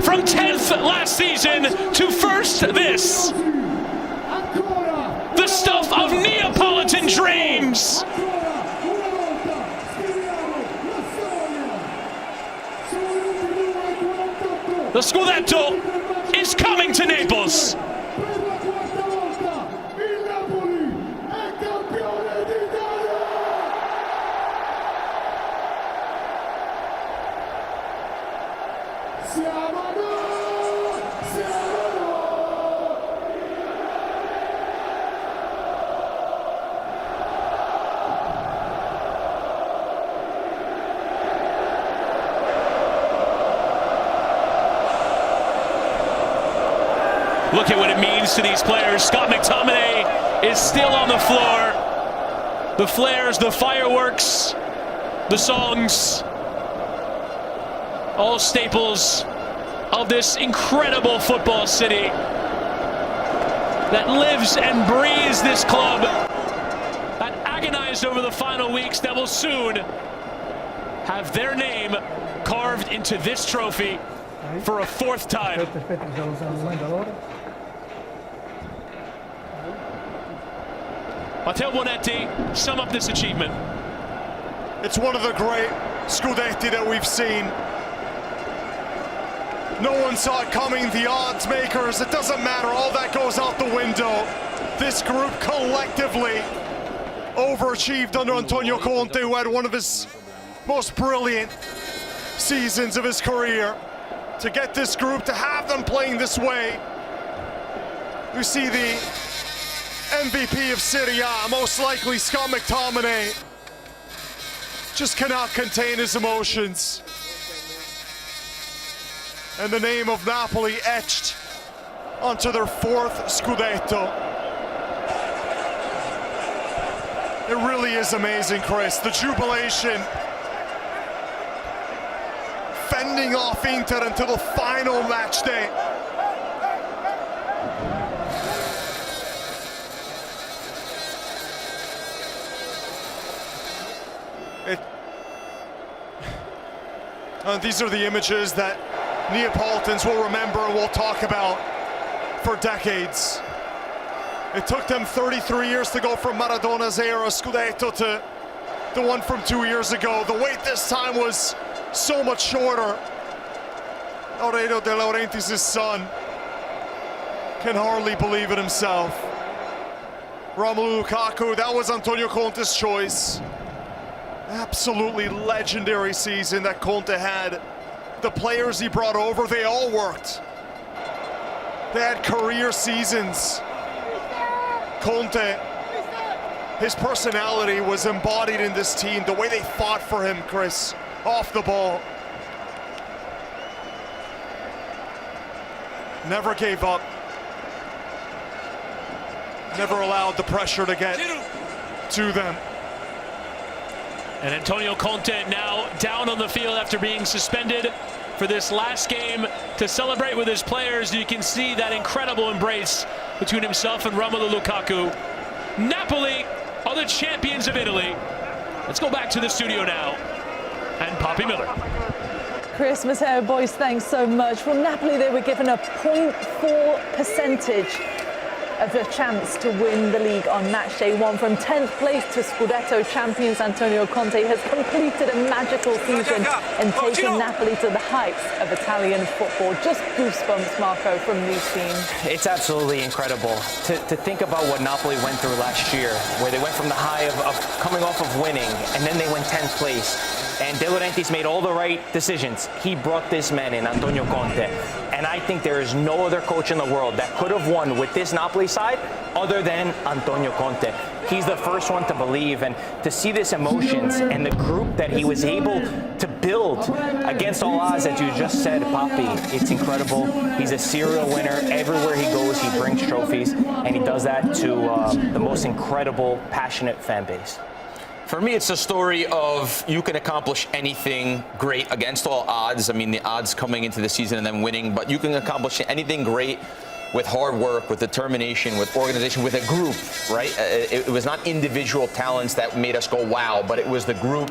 From 10th last season to first this. The stuff of Neapolitan dreams. The Scudetto is coming to Naples. Look at what it means to these players. Scott McTominay is still on the floor. The flares, the fireworks, the songs, all staples of this incredible football city that lives and breathes this club, that agonized over the final weeks, that will soon have their name carved into this trophy for a fourth time. Matteo Bonetti, sum up this achievement. It's one of the great Scudetti that we've seen. No one saw it coming, the odds makers, it doesn't matter, all that goes out the window. This group collectively overachieved under Antonio Conte, who had one of his most brilliant seasons of his career. To get this group, to have them playing this way. You see the MVP of Serie A, most likely Scott McTominay, just cannot contain his emotions. And the name of Napoli etched onto their fourth Scudetto. It really is amazing, Chris. The jubilation, fending off Inter until the final match day. These are the images that Neapolitans will remember and will talk about for decades. It took them 33 years to go from Maradona's era Scudetto to the one from 2 years ago. The wait this time was so much shorter. Aurelio De Laurentiis' son can hardly believe it himself. Romelu Lukaku, that was Antonio Conte's choice. Absolutely legendary season that Conte had. The players he brought over, they all worked. They had career seasons. Conte, his personality was embodied in this team. The way they fought for him, Chris, off the ball. Never gave up. Never allowed the pressure to get to them. And Antonio Conte now down on the field after being suspended for this last game to celebrate with his players. You can see that incredible embrace between himself and Romelu Lukaku. Napoli are the champions of Italy. Let's go back to the studio now. And Poppy Miller. Chris, Matteo, boys, thanks so much. Well, Napoli, they were given a 0.4 percentage of a chance to win the league on match day one. From 10th place to Scudetto champions, Antonio Conte has completed a magical season and taken Napoli to the heights of Italian football. Just goosebumps, Marco, from these teams. It's absolutely incredible to think about what Napoli went through last year, where they went from the high of coming off of winning, and then they went 10th place. And De Laurentiis made all the right decisions. He brought this man in, Antonio Conte. And I think there is no other coach in the world that could have won with this Napoli side other than Antonio Conte. He's the first one to believe, and to see this emotions and the group that he was able to build against all odds, as you just said, Papi, it's incredible. He's a serial winner. Everywhere he goes, he brings trophies, and he does that to the most incredible, passionate fan base. For me, it's a story of you can accomplish anything great against all odds. I mean, the odds coming into the season and then winning, but you can accomplish anything great with hard work, with determination, with organization, with a group, right? It was not individual talents that made us go, wow, but it was the group.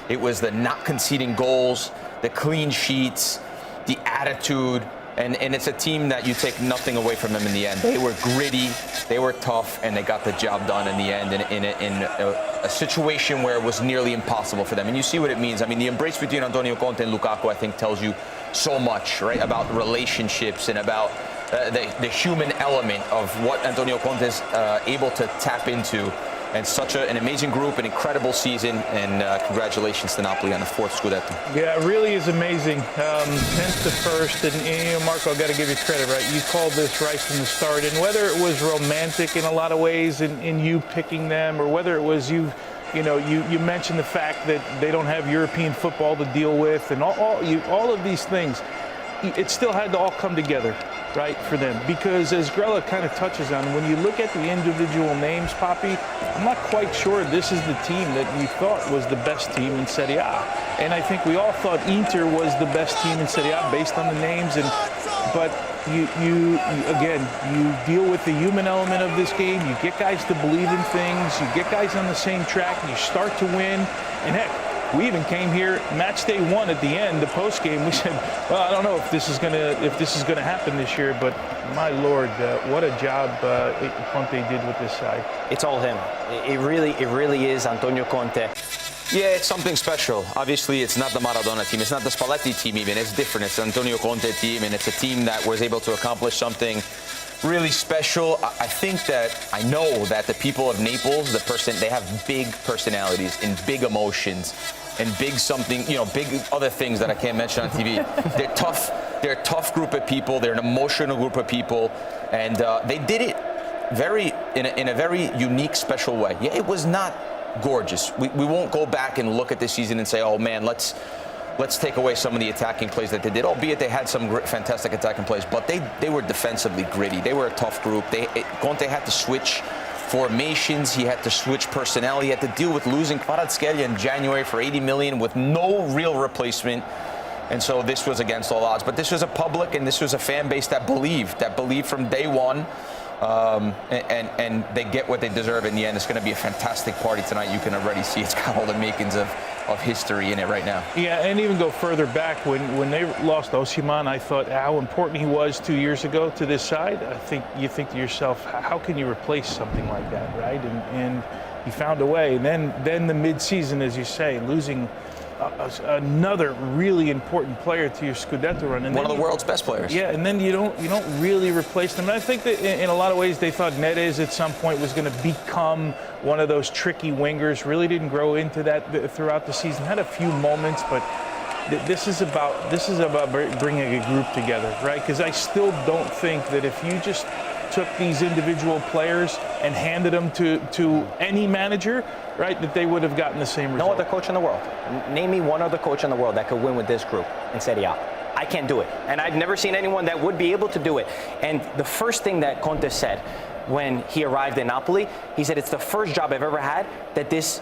It was the not conceding goals, the clean sheets, the attitude. And it's a team that you take nothing away from them in the end. They were gritty, they were tough, and they got the job done in the end in a situation where it was nearly impossible for them. And you see what it means. I mean, the embrace between Antonio Conte and Lukaku, I think, tells you so much, right, about relationships and about the human element of what Antonio Conte is able to tap into. And such an amazing group, an incredible season, and congratulations to Napoli on the 4th Scudetto. Yeah, it really is amazing. 10th to 1st, and Marco, I've got to give you credit, right? You called this right from the start, and whether it was romantic in a lot of ways in you picking them, or whether it was you mentioned the fact that they don't have European football to deal with, and all of these things, it still had to all come together, right, for them. Because as Grella kind of touches on, when you look at the individual names, Poppy, I'm not quite sure this is the team that you thought was the best team in Serie A. And I think we all thought Inter was the best team in Serie A based on the names. But you deal with the human element of this game. You get guys to believe in things. You get guys on the same track. You start to win. And heck, we even came here match day 1 at the end, the post game. We said, well, I don't know if this is gonna happen this year, but my Lord, what a job Conte did with this side. It's all him. It really is Antonio Conte. Yeah, it's something special. Obviously, it's not the Maradona team. It's not the Spalletti team even. It's different. It's an Antonio Conte team, and it's a team that was able to accomplish something really special. I know that the people of Naples, they have big personalities and big emotions and big other things that I can't mention on TV. They're tough. They're a tough group of people. They're an emotional group of people, and they did it in a very unique, special way. Yeah, it was not gorgeous. We won't go back and look at this season and say, oh man, let's take away some of the attacking plays that they did, albeit they had some fantastic attacking plays, but they were defensively gritty. They were a tough group. Conte had to switch formations. He had to switch personnel. He had to deal with losing Kvaratskhelia in January for 80 million with no real replacement. And so this was against all odds. But this was a public and this was a fan base that believed from day one. And they get what they deserve in the end. It's going to be a fantastic party tonight. You can already see it's got all the makings of history in it right now. Yeah, and even go further back, when they lost Osimhen, I thought how important he was 2 years ago to this side. I think you think to yourself, how can you replace something like that, right? And he found a way. And then the mid-season, as you say, losing another really important player to your Scudetto run. And one of the world's best players. Yeah, and then you don't really replace them. And I think that in a lot of ways they thought Neres at some point was going to become one of those tricky wingers. Really didn't grow into that throughout the season. Had a few moments, but this is about bringing a group together, right? Because I still don't think that if you just took these individual players and handed them to any manager, right, that they would have gotten the same result. No other coach in the world. Name me one other coach in the world that could win with this group in Serie A. I can't do it. And I've never seen anyone that would be able to do it. And the first thing that Conte said when he arrived in Napoli, he said, it's the first job I've ever had that this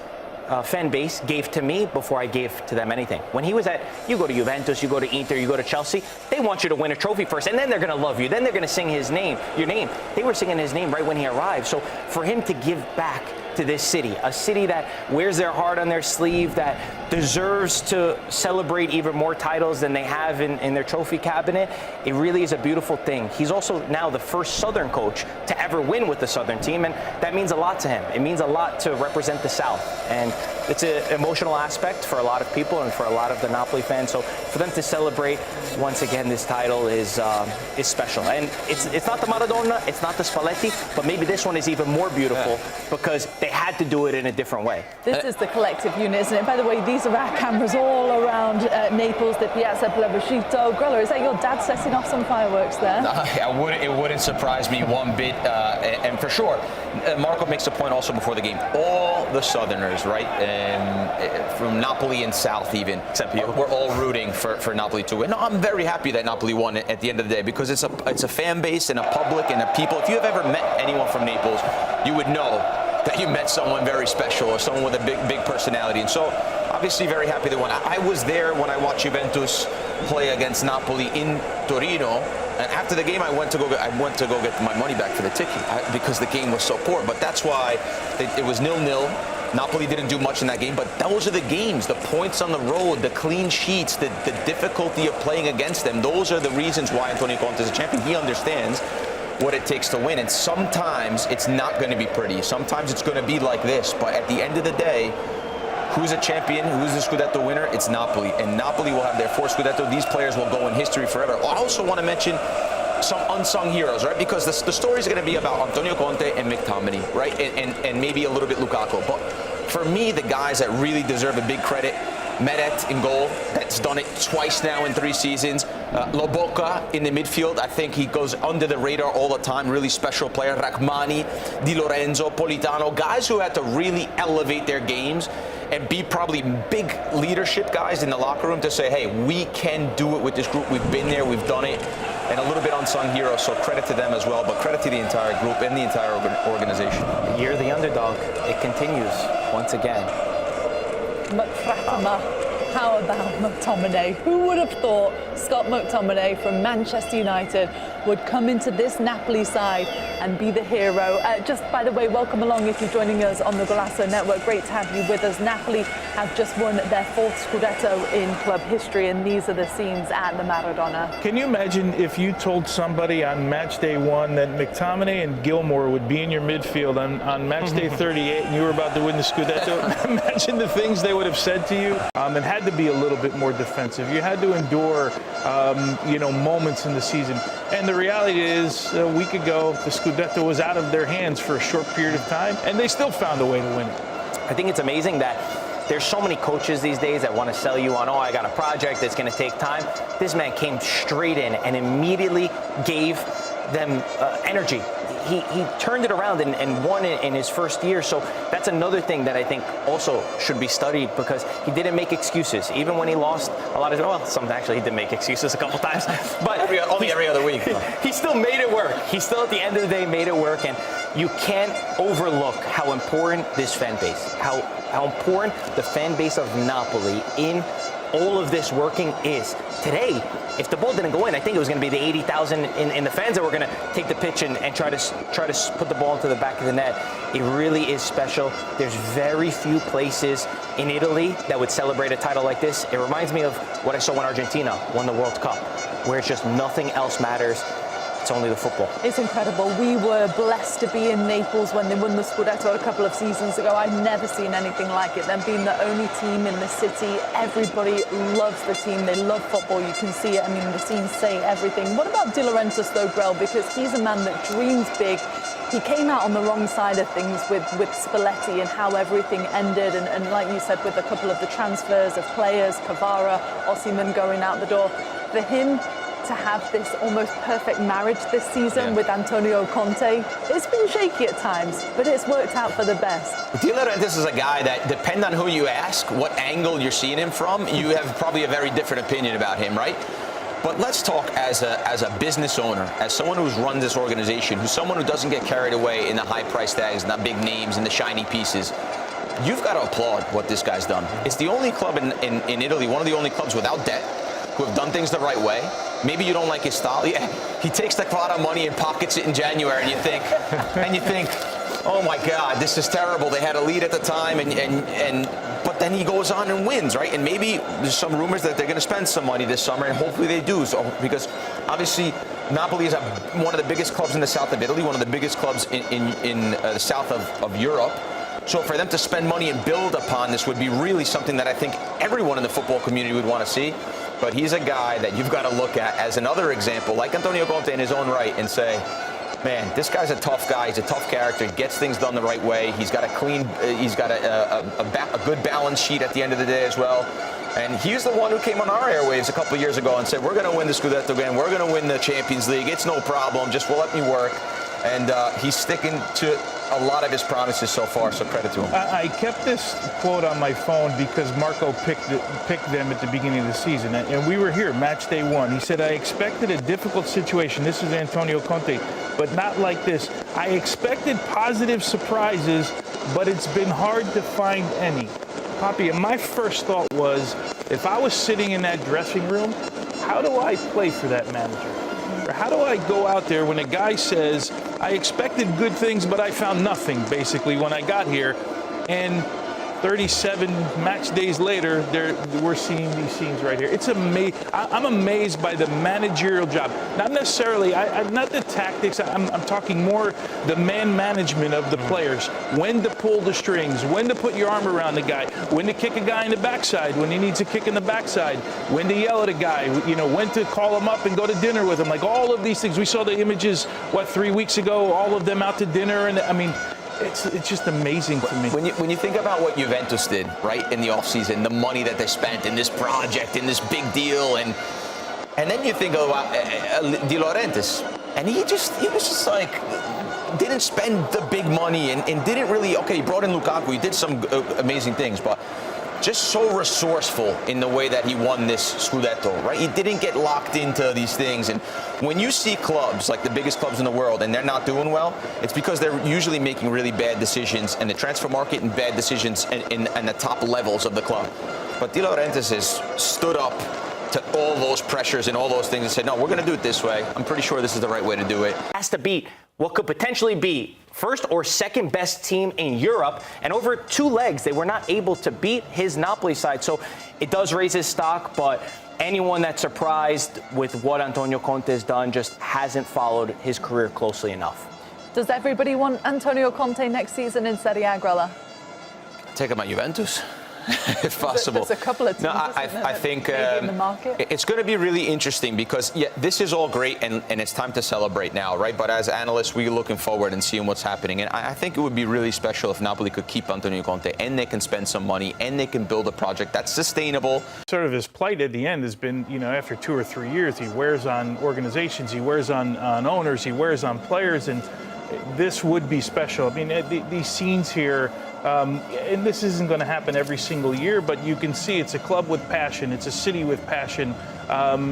fan base gave to me before I gave to them anything. When he was you go to Juventus, you go to Inter, you go to Chelsea, they want you to win a trophy first, and then they're going to love you. Then they're going to sing your name. They were singing his name right when he arrived. So for him to give back to this city, a city that wears their heart on their sleeve, that deserves to celebrate even more titles than they have in their trophy cabinet, it really is a beautiful thing. He's also now the first Southern coach to ever win with the Southern team, and that means a lot to him. It means a lot to represent the South, and it's an emotional aspect for a lot of people and for a lot of the Napoli fans. So for them to celebrate once again this title is special. And it's not the Maradona, it's not the Spalletti, but maybe this one is even more beautiful because they had to do it in a different way. This is the collective unit, isn't it? By the way, these are our cameras all around Naples, the Piazza Plebiscito. Grella, is that your dad setting off some fireworks there? It wouldn't surprise me one bit, and for sure. Marco makes a point also before the game. All the Southerners, right, from Napoli and South even, we're all rooting for Napoli to win. No, I'm very happy that Napoli won at the end of the day because it's a fan base and a public and a people. If you have ever met anyone from Naples, you would know that you met someone very special or someone with a big personality. And so obviously very happy they won. I was there when I watched Juventus play against Napoli in Torino, and after the game I went to go get my money back for the ticket because the game was so poor. But that's why it was 0-0. Napoli didn't do much in that game, but those are the games, the points on the road, the clean sheets, the difficulty of playing against them. Those are the reasons why Antonio Conte is a champion. He understands what it takes to win, and sometimes it's not going to be pretty. Sometimes it's going to be like this, but at the end of the day, who's a champion? Who's the Scudetto winner? It's Napoli, and Napoli will have their 4th Scudetto. These players will go in history forever. I also want to mention some unsung heroes, right? Because the story is going to be about Antonio Conte and McTominay, right? And maybe a little bit Lukaku. But for me, the guys that really deserve a big credit, Meret in goal, that's done it twice now in 3 seasons. Lobotka in the midfield, I think he goes under the radar all the time, really special player. Rachmani, Di Lorenzo, Politano, guys who had to really elevate their games and be probably big leadership guys in the locker room to say, hey, we can do it with this group. We've been there, we've done it. And a little bit unsung heroes, so credit to them as well, but credit to the entire group and the entire organization. You're the underdog. It continues once again. McFratama. How about McTominay? Who would have thought Scott McTominay from Manchester United would come into this Napoli side and be the hero? Just by the way, welcome along if you're joining us on the Golasso Network. Great to have you with us. Napoli have just won their 4th Scudetto in club history, and these are the scenes at the Maradona. Can you imagine if you told somebody on match day 1 that McTominay and Gilmore would be in your midfield on match day 38 and you were about to win the Scudetto? Imagine the things they would have said to you. And had to be a little bit more defensive. You had to endure, moments in the season. And the reality is, a week ago, the Scudetto was out of their hands for a short period of time, and they still found a way to win it. I think it's amazing that there's so many coaches these days that want to sell you on, I got a project that's going to take time. This man came straight in and immediately gave them energy. He turned it around and won it in his first year. So that's another thing that I think also should be studied, because he didn't make excuses. Even when he lost a lot of, actually he did make excuses a couple times, but only every other week. He still made it work. He still, at the end of the day, made it work. And you can't overlook how important this fan base, how important the fan base of Napoli in all of this working is. Today, if the ball didn't go in, I think it was going to be the 80,000 in the fans that were going to take the pitch and try to put the ball into the back of the net. It really is special. There's very few places in Italy that would celebrate a title like this. It reminds me of what I saw when Argentina won the World Cup, where it's just nothing else matters. It's only the football. It's incredible. We were blessed to be in Naples when they won the Scudetto a couple of seasons ago. I've never seen anything like it. Them being the only team in the city. Everybody loves the team. They love football. You can see it. I mean, the scenes say everything. What about Di Laurentiis, though, Grell? Because he's a man that dreams big. He came out on the wrong side of things with Spalletti and how everything ended. And like you said, with a couple of the transfers of players, Kvara, Osimhen going out the door. For him to have this almost perfect marriage this season with Antonio Conte, it's been shaky at times, but it's worked out for the best. Di Laurentiis is a guy that, depending on who you ask, what angle you're seeing him from, you have probably a very different opinion about him, right? But let's talk as a business owner, as someone who's run this organization, who's someone who doesn't get carried away in the high price tags and the big names and the shiny pieces. You've got to applaud what this guy's done. It's the only club in Italy, one of the only clubs without debt, who have done things the right way. Maybe you don't like his style. Yeah, he takes the Kvara money and pockets it in January, and you think, oh my God, this is terrible. They had a lead at the time, but then he goes on and wins, right? And maybe there's some rumors that they're going to spend some money this summer, and hopefully they do. So, because obviously Napoli is one of the biggest clubs in the south of Italy, one of the biggest clubs in the south of Europe. So for them to spend money and build upon this would be really something that I think everyone in the football community would want to see. But he's a guy that you've got to look at as another example, like Antonio Conte in his own right, and say, man, this guy's a tough guy. He's a tough character. He gets things done the right way. He's got a good balance sheet at the end of the day as well. And he's the one who came on our airwaves a couple of years ago and said, we're going to win the Scudetto again. We're going to win the Champions League. It's no problem. Just will let me work. And he's sticking to a lot of his promises so far, so credit to him. I kept this quote on my phone because Marco picked them at the beginning of the season, and we were here, match day 1. He said, I expected a difficult situation. This is Antonio Conte, but not like this. I expected positive surprises, but it's been hard to find any. Poppy, and my first thought was, if I was sitting in that dressing room, how do I play for that manager? Or how do I go out there when a guy says, I expected good things, but I found nothing, basically, when I got here. And 37 match days later, we're seeing these scenes right here. It's amazing. I'm amazed by the managerial job. Not necessarily, not the tactics. I'm talking more the man management of the players. When to pull the strings, when to put your arm around the guy, when to kick a guy in the backside, when he needs a kick in the backside, when to yell at a guy, when to call him up and go to dinner with him. Like all of these things. We saw the images, 3 weeks ago, all of them out to dinner. And I mean, it's just amazing to me. When you think about what Juventus did, right, in the offseason, the money that they spent in this project, in this big deal, and then you think about De Laurentiis, and he was just like, didn't spend the big money and didn't really, he brought in Lukaku, he did some amazing things, but just so resourceful in the way that he won this Scudetto, right? He didn't get locked into these things. And when you see clubs, like the biggest clubs in the world, and they're not doing well, it's because they're usually making really bad decisions in the transfer market and bad decisions in the top levels of the club. But De Laurentiis has stood up to all those pressures and all those things and said, no, we're going to do it this way. I'm pretty sure this is the right way to do it. Has to beat what could potentially be first or second best team in Europe, and over 2 legs they were not able to beat his Napoli side. So it does raise his stock, but anyone that's surprised with what Antonio Conte has done just hasn't followed his career closely enough. Does everybody want Antonio Conte next season in Serie A, Grella? Take him at Juventus. If possible. There's a couple of teams. No, I think in the market. It's going to be really interesting because this is all great and it's time to celebrate now, right? But as analysts, we're looking forward and seeing what's happening. And I think it would be really special if Napoli could keep Antonio Conte and they can spend some money and they can build a project that's sustainable. Sort of his plight at the end has been, after 2 or 3 years, he wears on organizations, he wears on owners, he wears on players, and this would be special. I mean, these scenes here. And this isn't going to happen every single year, but you can see it's a club with passion. It's a city with passion.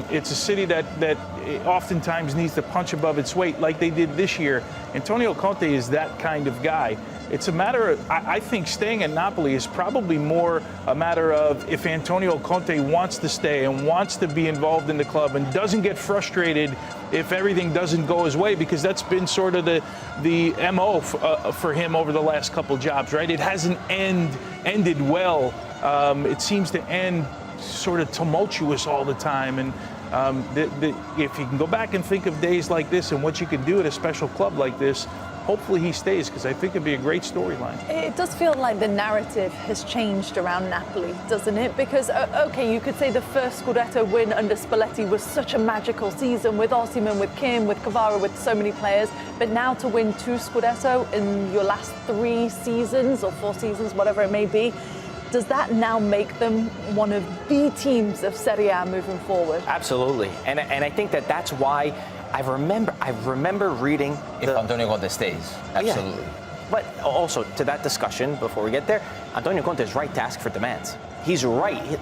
It's a city that oftentimes needs to punch above its weight like they did this year. Antonio Conte is that kind of guy. It's a matter of, I think staying at Napoli is probably more a matter of if Antonio Conte wants to stay and wants to be involved in the club and doesn't get frustrated if everything doesn't go his way, because that's been sort of the MO for him over the last couple jobs, right? It hasn't ended well. It seems to end sort of tumultuous all the time. And if you can go back and think of days like this and what you can do at a special club like this, hopefully he stays, because I think it'd be a great storyline. It does feel like the narrative has changed around Napoli, doesn't it? Because, you could say the first Scudetto win under Spalletti was such a magical season with Osimhen, with Kim, with Kvara, with so many players. But now to win 2 Scudetto in your last 3 seasons or 4 seasons, whatever it may be, does that now make them one of the teams of Serie A moving forward? Absolutely. And I think that's why I remember reading if Antonio Conte stays. Absolutely. Yeah. But also to that discussion before we get there, Antonio Conte is right to ask for demands. He's right.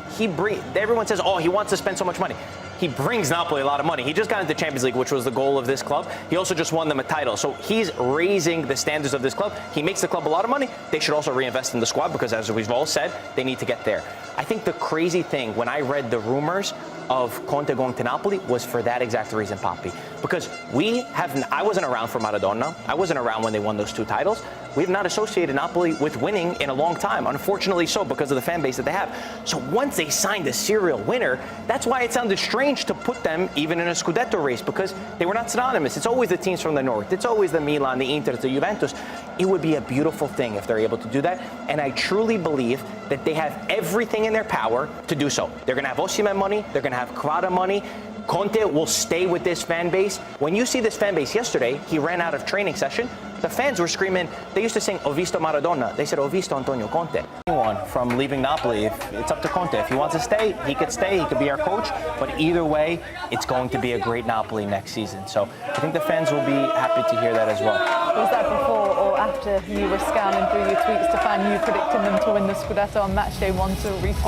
Everyone says, he wants to spend so much money. He brings Napoli a lot of money. He just got into the Champions League, which was the goal of this club. He also just won them a title. So he's raising the standards of this club. He makes the club a lot of money. They should also reinvest in the squad because, as we've all said, they need to get there. I think the crazy thing when I read the rumors of Conte going to Napoli was for that exact reason, Papi. Because I wasn't around for Maradona. I wasn't around when they won those 2 titles. We've not associated Napoli with winning in a long time, unfortunately so, because of the fan base that they have. So once they signed a serial winner, that's why it sounded strange to put them even in a Scudetto race, because they were not synonymous. It's always the teams from the north. It's always the Milan, the Inter, the Juventus. It would be a beautiful thing if they're able to do that. And I truly believe that they have everything in their power to do so. They're going to have Osimhen money. They're going to have Kvara money. Conte will stay with this fan base. When you see this fan base yesterday, he ran out of training session. The fans were screaming. They used to sing "Ho visto Maradona." They said "Ho visto Antonio Conte." Anyone from leaving Napoli, it's up to Conte. If he wants to stay, he could stay. He could be our coach. But either way, it's going to be a great Napoli next season. So I think the fans will be happy to hear that as well. Was that before or after you were scanning through your tweets to find you predicting them to win the Scudetto on match day 1 to repeat?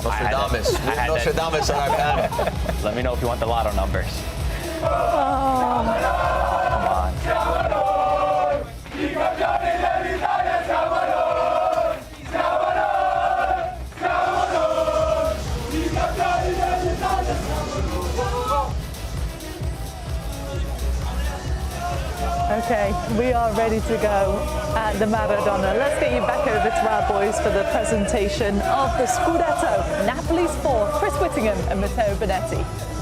Nostradamus. Nostradamus on our panel. Let me know if you want the lotto numbers. Oh. Come on. Okay, we are ready to go at the Maradona. Let's get you back over to our boys for the presentation of the Scudetto. Napoli's 4, Chris Whittingham and Matteo Bonetti.